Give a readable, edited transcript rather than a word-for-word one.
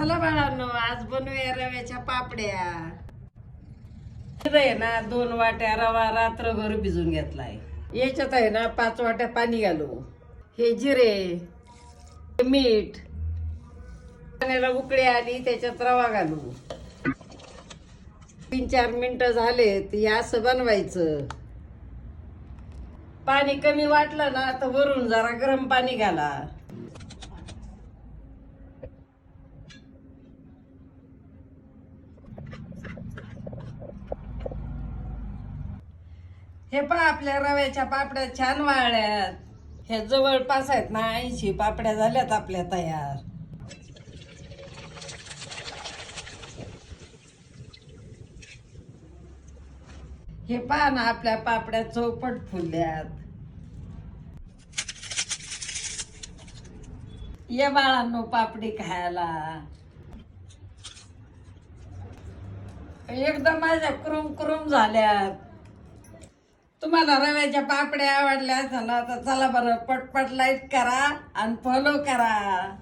चला बाळांनो, आज बनवूया रव्याच्या पापड्या. आहे ना 2 वाट्या रवा रात्रभर भिजून घेतलाय. याच्यात आहे ना 5 वाट्या पाणी घालू. हे जिरे, मीठ, पाण्याला उकळी आली त्याच्यात रवा घालू. 3-4 मिनिटं झाले हे असं बनवायचं. पाणी कमी वाटलं ना तर वरून जरा गरम पाणी घाला. हे पहा आपल्या रव्याच्या पापड्या छान वाळल्यात. हे जवळपास आहेत ना 80 पापड्या झाल्यात आपल्या तयार. हे पहा ना आपल्या पापड्या चौपट फुलल्यात. ये बाळांनो पापडी खायला. एकदम माझ्या कुरुम कुरुम झाल्यात. तुम्हाला रव्याच्या पापड्या आवडल्या असं ना तर चला बरं पटपट लाईक करा आणि फॉलो करा.